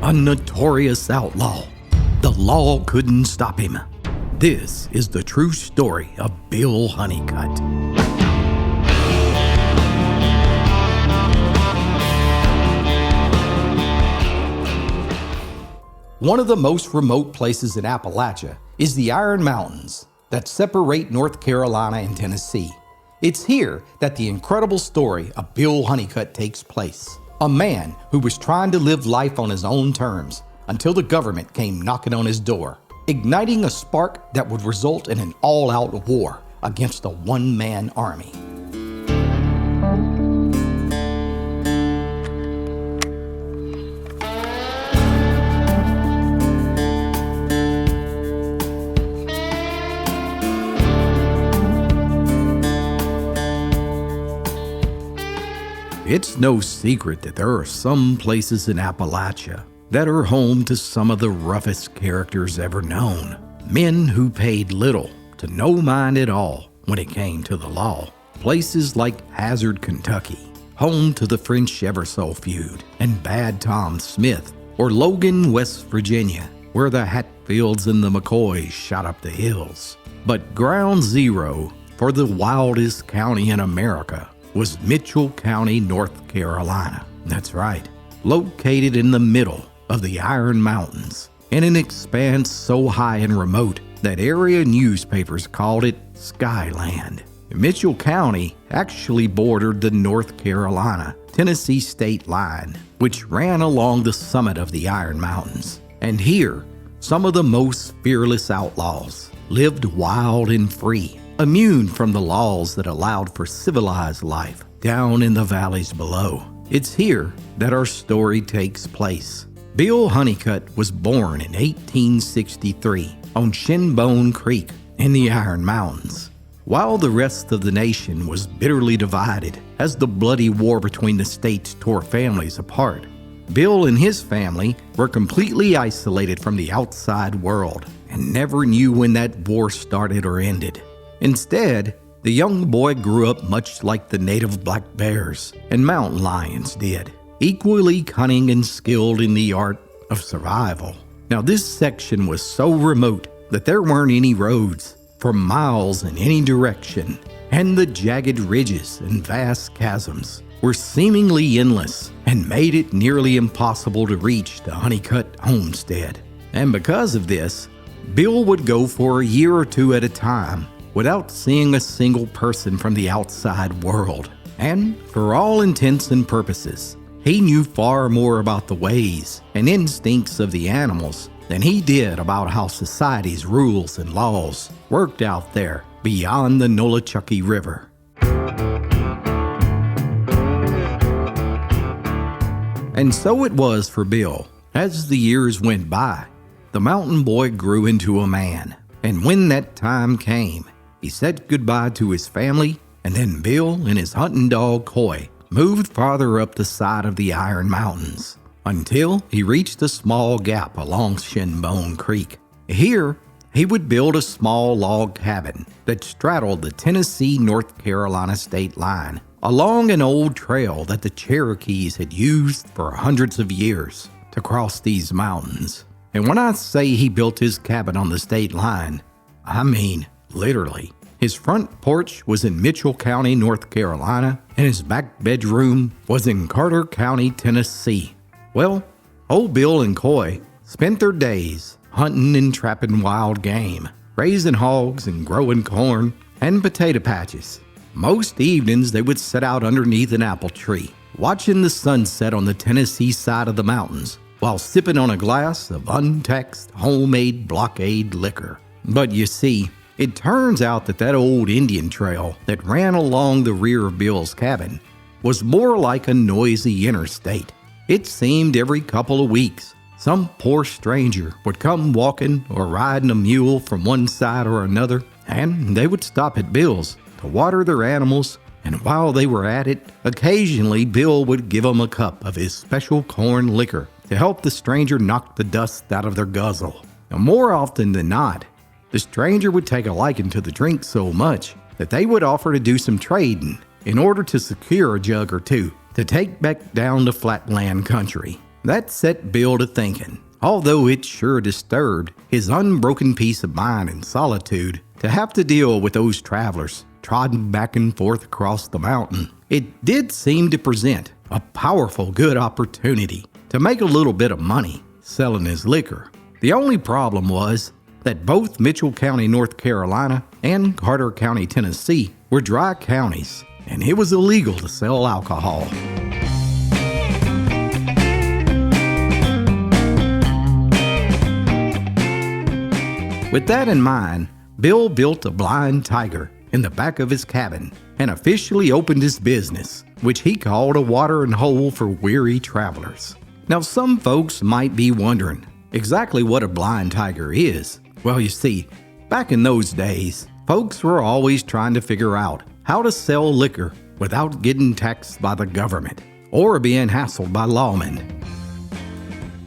a notorious outlaw. The law couldn't stop him. This is the true story of Bill Honeycutt. One of the most remote places in Appalachia is the Iron Mountains that separate North Carolina and Tennessee. It's here that the incredible story of Bill Honeycutt takes place. A man who was trying to live life on his own terms until the government came knocking on his door, igniting a spark that would result in an all-out war against a one-man army. It's no secret that there are some places in Appalachia that are home to some of the roughest characters ever known. Men who paid little to no mind at all when it came to the law. Places like Hazard, Kentucky, home to the French Eversole feud, and Bad Tom Smith, or Logan, West Virginia, where the Hatfields and the McCoys shot up the hills. But ground zero for the wildest county in America was Mitchell County, North Carolina. That's right, located in the middle of the Iron Mountains, in an expanse so high and remote that area newspapers called it Skyland. Mitchell County actually bordered the North Carolina-Tennessee state line, which ran along the summit of the Iron Mountains. And here, some of the most fearless outlaws lived wild and free, immune from the laws that allowed for civilized life down in the valleys below. It's here that our story takes place. Bill Honeycutt was born in 1863 on Shinbone Creek in the Iron Mountains. While the rest of the nation was bitterly divided as the bloody war between the states tore families apart, Bill and his family were completely isolated from the outside world and never knew when that war started or ended. Instead, the young boy grew up much like the native black bears and mountain lions did, equally cunning and skilled in the art of survival. Now, this section was so remote that there weren't any roads for miles in any direction, and the jagged ridges and vast chasms were seemingly endless and made it nearly impossible to reach the Honeycutt homestead. And because of this, Bill would go for a year or two at a time without seeing a single person from the outside world. And for all intents and purposes, he knew far more about the ways and instincts of the animals than he did about how society's rules and laws worked out there beyond the Nolichucky River. And so it was for Bill. As the years went by, the mountain boy grew into a man. And when that time came, he said goodbye to his family, and then Bill and his hunting dog Coy moved farther up the side of the Iron Mountains until he reached a small gap along Shinbone Creek. Here, he would build a small log cabin that straddled the Tennessee-North Carolina state line along an old trail that the Cherokees had used for hundreds of years to cross these mountains. And when I say he built his cabin on the state line, I mean literally. His front porch was in Mitchell County, North Carolina, and his back bedroom was in Carter County, Tennessee. Well, old Bill and Coy spent their days hunting and trapping wild game, raising hogs and growing corn and potato patches. Most evenings they would sit out underneath an apple tree, watching the sunset on the Tennessee side of the mountains, while sipping on a glass of untaxed homemade blockade liquor. But you see, it turns out that old Indian trail that ran along the rear of Bill's cabin was more like a noisy interstate. It seemed every couple of weeks, some poor stranger would come walking or riding a mule from one side or another, and they would stop at Bill's to water their animals, and while they were at it, occasionally Bill would give them a cup of his special corn liquor to help the stranger knock the dust out of their guzzle. Now, more often than not, the stranger would take a liking to the drink so much that they would offer to do some trading in order to secure a jug or two to take back down to flatland country. That set Bill to thinking, although it sure disturbed his unbroken peace of mind and solitude to have to deal with those travelers trotting back and forth across the mountain. It did seem to present a powerful good opportunity to make a little bit of money selling his liquor. The only problem was that both Mitchell County, North Carolina, and Carter County, Tennessee were dry counties, and it was illegal to sell alcohol. With that in mind, Bill built a blind tiger in the back of his cabin and officially opened his business, which he called a watering hole for weary travelers. Now, some folks might be wondering exactly what a blind tiger is. Well, you see, back in those days, folks were always trying to figure out how to sell liquor without getting taxed by the government or being hassled by lawmen.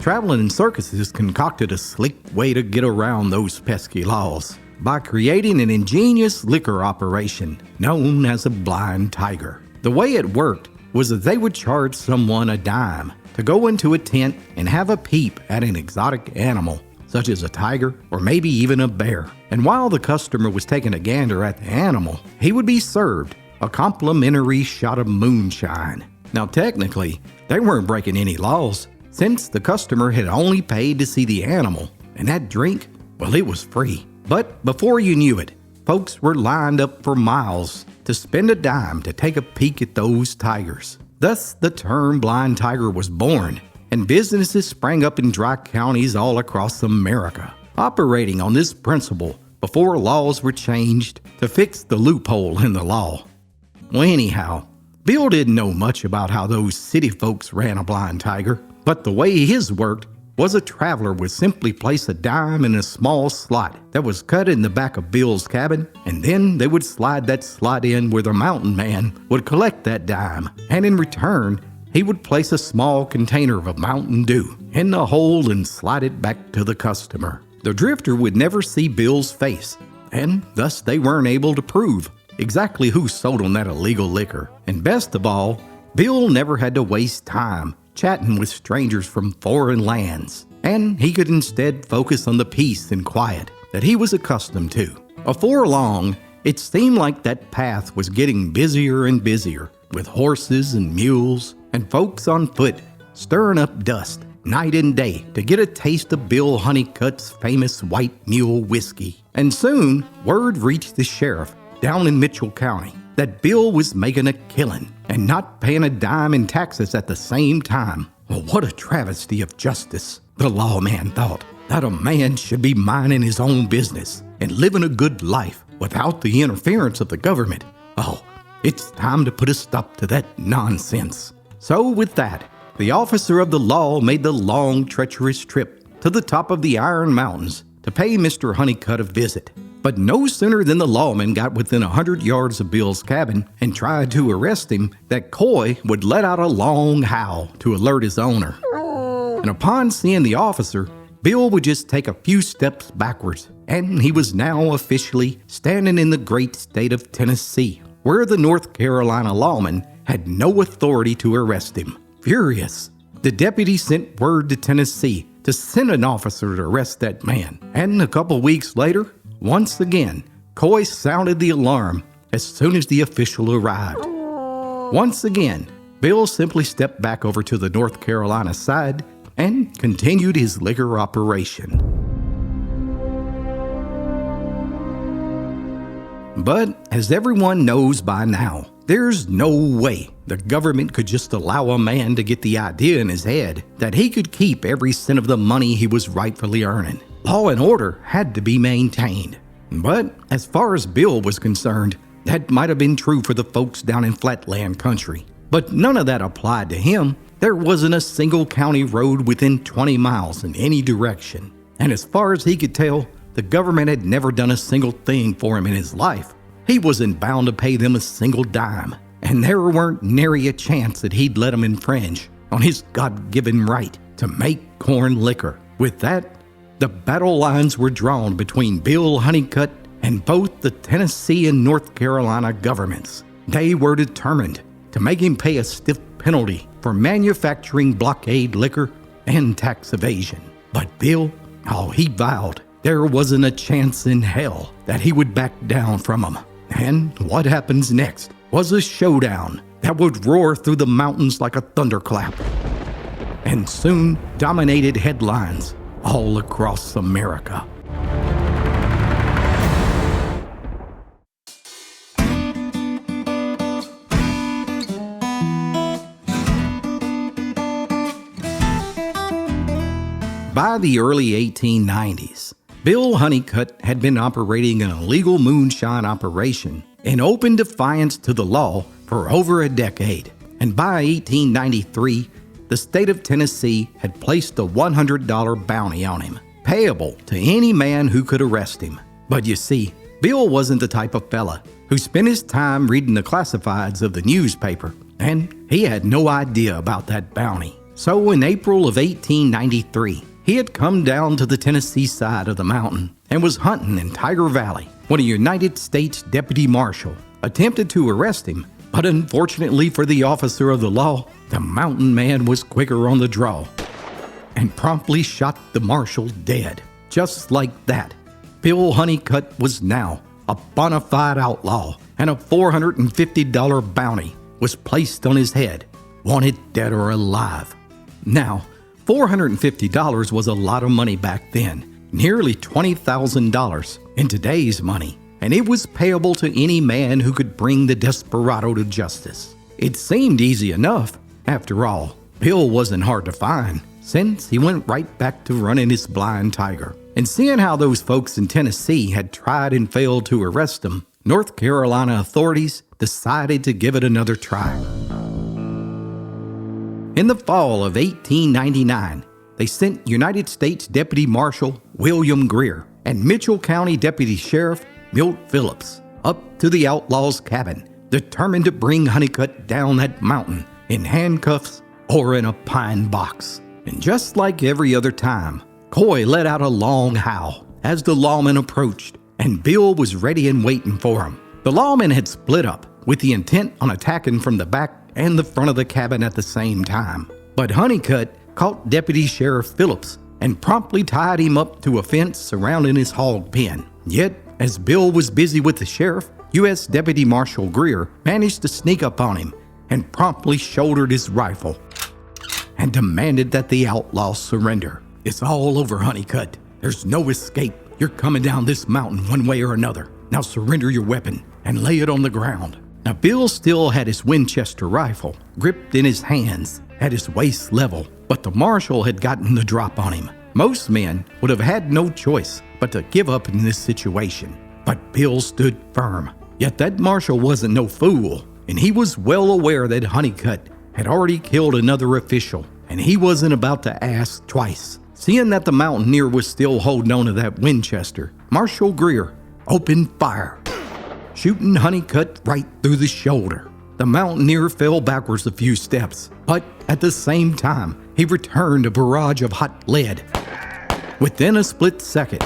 Traveling circuses concocted a slick way to get around those pesky laws by creating an ingenious liquor operation known as a blind tiger. The way it worked was that they would charge someone a dime to go into a tent and have a peep at an exotic animal, such as a tiger or maybe even a bear. And while the customer was taking a gander at the animal, he would be served a complimentary shot of moonshine. Now, technically, they weren't breaking any laws, since the customer had only paid to see the animal, and that drink, well, it was free. But before you knew it, folks were lined up for miles to spend a dime to take a peek at those tigers. Thus, the term blind tiger was born, and businesses sprang up in dry counties all across America, operating on this principle before laws were changed to fix the loophole in the law. Well, anyhow, Bill didn't know much about how those city folks ran a blind tiger, but the way his worked was a traveler would simply place a dime in a small slot that was cut in the back of Bill's cabin, and then they would slide that slot in where the mountain man would collect that dime, and in return, he would place a small container of Mountain Dew in the hole and slide it back to the customer. The drifter would never see Bill's face, and thus they weren't able to prove exactly who sold them that illegal liquor. And best of all, Bill never had to waste time chatting with strangers from foreign lands, and he could instead focus on the peace and quiet that he was accustomed to. Before long, it seemed like that path was getting busier and busier, with horses and mules and folks on foot stirring up dust night and day to get a taste of Bill Honeycutt's famous white mule whiskey. And soon, word reached the sheriff down in Mitchell County that Bill was making a killing and not paying a dime in taxes at the same time. Well, what a travesty of justice, the lawman thought, that a man should be minding his own business and living a good life without the interference of the government. Oh, it's time to put a stop to that nonsense. So with that, the officer of the law made the long, treacherous trip to the top of the Iron Mountains to pay Mr. Honeycutt a visit. But no sooner than the lawman got within 100 yards of Bill's cabin and tried to arrest him, that Coy would let out a long howl to alert his owner. And upon seeing the officer, Bill would just take a few steps backwards, and he was now officially standing in the great state of Tennessee, where the North Carolina lawman had no authority to arrest him. Furious, the deputy sent word to Tennessee to send an officer to arrest that man. And a couple weeks later, once again, Coy sounded the alarm as soon as the official arrived. Once again, Bill simply stepped back over to the North Carolina side and continued his liquor operation. But as everyone knows by now, there's no way the government could just allow a man to get the idea in his head that he could keep every cent of the money he was rightfully earning. Law and order had to be maintained. But as far as Bill was concerned, that might have been true for the folks down in Flatland country. But none of that applied to him. There wasn't a single county road within 20 miles in any direction. And as far as he could tell, the government had never done a single thing for him in his life. He wasn't bound to pay them a single dime, and there weren't nary a chance that he'd let them infringe on his God-given right to make corn liquor. With that, the battle lines were drawn between Bill Honeycutt and both the Tennessee and North Carolina governments. They were determined to make him pay a stiff penalty for manufacturing blockade liquor and tax evasion. But Bill, he vowed there wasn't a chance in hell that he would back down from them. And what happens next was a showdown that would roar through the mountains like a thunderclap, and soon dominated headlines all across America. By the early 1890s, Bill Honeycutt had been operating an illegal moonshine operation in open defiance to the law for over a decade. And by 1893, the state of Tennessee had placed a $100 bounty on him, payable to any man who could arrest him. But you see, Bill wasn't the type of fella who spent his time reading the classifieds of the newspaper, and he had no idea about that bounty. So in April of 1893, he had come down to the Tennessee side of the mountain and was hunting in Tiger Valley when a United States deputy marshal attempted to arrest him, but unfortunately for the officer of the law, the mountain man was quicker on the draw and promptly shot the marshal dead. Just like that, Bill Honeycutt was now a bona fide outlaw, and a $450 bounty was placed on his head, wanted dead or alive. Now, $450 was a lot of money back then, nearly $20,000 in today's money, and it was payable to any man who could bring the desperado to justice. It seemed easy enough. After all, Bill wasn't hard to find, since he went right back to running his blind tiger. And seeing how those folks in Tennessee had tried and failed to arrest him, North Carolina authorities decided to give it another try. In the fall of 1899, they sent United States Deputy Marshal William Greer and Mitchell County Deputy Sheriff Milt Phillips up to the outlaw's cabin, determined to bring Honeycutt down that mountain in handcuffs or in a pine box. And just like every other time, Coy let out a long howl as the lawman approached, and Bill was ready and waiting for him. The lawmen had split up with the intent on attacking from the back and the front of the cabin at the same time. But Honeycutt caught Deputy Sheriff Phillips and promptly tied him up to a fence surrounding his hog pen. Yet, as Bill was busy with the sheriff, U.S. Deputy Marshal Greer managed to sneak up on him and promptly shouldered his rifle and demanded that the outlaw surrender. "It's all over, Honeycutt. There's no escape. You're coming down this mountain one way or another. Now surrender your weapon and lay it on the ground." Now, Bill still had his Winchester rifle gripped in his hands at his waist level, but the marshal had gotten the drop on him. Most men would have had no choice but to give up in this situation, but Bill stood firm. Yet that marshal wasn't no fool, and he was well aware that Honeycutt had already killed another official, and he wasn't about to ask twice. Seeing that the mountaineer was still holding on to that Winchester, Marshal Greer opened fire, shooting Honeycutt right through the shoulder. The mountaineer fell backwards a few steps, but at the same time, he returned a barrage of hot lead. Within a split second,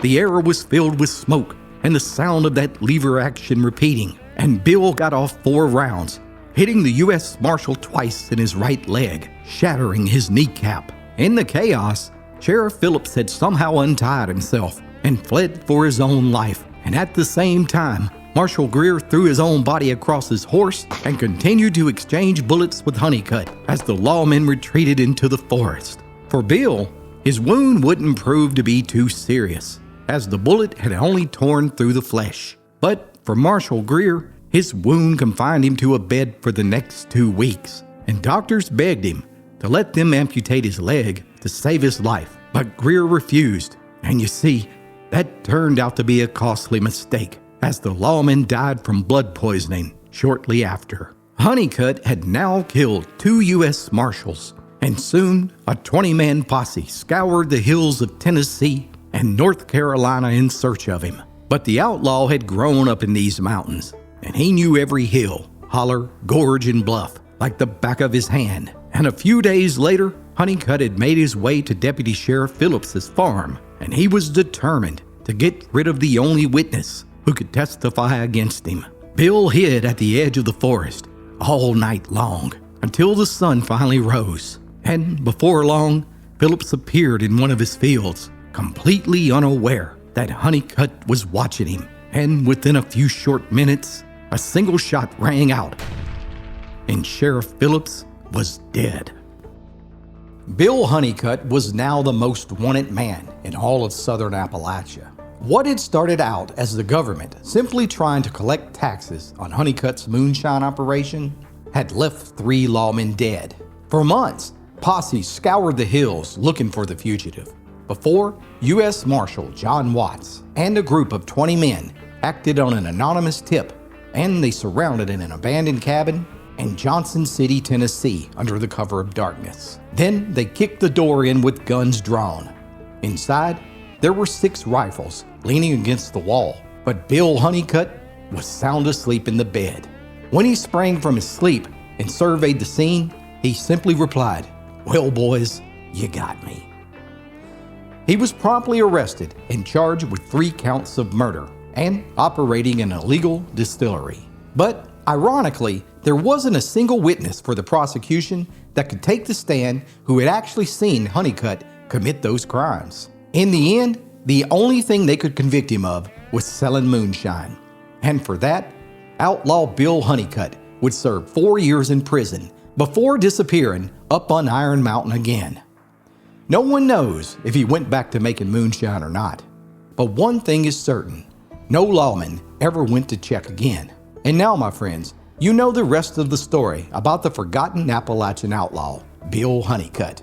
the air was filled with smoke and the sound of that lever action repeating, and Bill got off 4 rounds, hitting the U.S. Marshal twice in his right leg, shattering his kneecap. In the chaos, Sheriff Phillips had somehow untied himself and fled for his own life, and at the same time, Marshal Greer threw his own body across his horse and continued to exchange bullets with Honeycutt as the lawmen retreated into the forest. For Bill, his wound wouldn't prove to be too serious, as the bullet had only torn through the flesh. But for Marshal Greer, his wound confined him to a bed for the next 2 weeks, and doctors begged him to let them amputate his leg to save his life. But Greer refused, and you see, that turned out to be a costly mistake, as the lawman died from blood poisoning shortly after. Honeycutt had now killed 2 U.S. Marshals, and soon a 20-man posse scoured the hills of Tennessee and North Carolina in search of him. But the outlaw had grown up in these mountains, and he knew every hill, holler, gorge, and bluff like the back of his hand. And a few days later, Honeycutt had made his way to Deputy Sheriff Phillips's farm, and he was determined to get rid of the only witness who could testify against him. Bill hid at the edge of the forest all night long until the sun finally rose, And before long, Phillips appeared in one of his fields, completely unaware that Honeycutt was watching him. And within a few short minutes, a single shot rang out, and Sheriff Phillips was dead. Bill Honeycutt was now the most wanted man in all of southern Appalachia. What had started out as the government simply trying to collect taxes on Honeycutt's moonshine operation had left 3 lawmen dead. For months, posses scoured the hills looking for the fugitive, before U.S. Marshal John Watts and a group of 20 men acted on an anonymous tip, and they surrounded an abandoned cabin in Johnson City, Tennessee, under the cover of darkness. Then they kicked the door in with guns drawn. Inside, there were 6 rifles leaning against the wall, but Bill Honeycutt was sound asleep in the bed. When he sprang from his sleep and surveyed the scene, he simply replied, "Well, boys, you got me." He was promptly arrested and charged with 3 counts of murder and operating an illegal distillery. But ironically, there wasn't a single witness for the prosecution that could take the stand who had actually seen Honeycutt commit those crimes. In the end, the only thing they could convict him of was selling moonshine. And for that, outlaw Bill Honeycutt would serve 4 years in prison before disappearing up on Iron Mountain again. No one knows if he went back to making moonshine or not. But one thing is certain, no lawman ever went to check again. And now, my friends, you know the rest of the story about the forgotten Appalachian outlaw, Bill Honeycutt.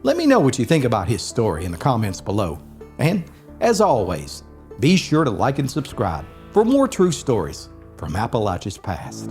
Let me know what you think about his story in the comments below. And, as always, be sure to like and subscribe for more true stories from Appalachia's past.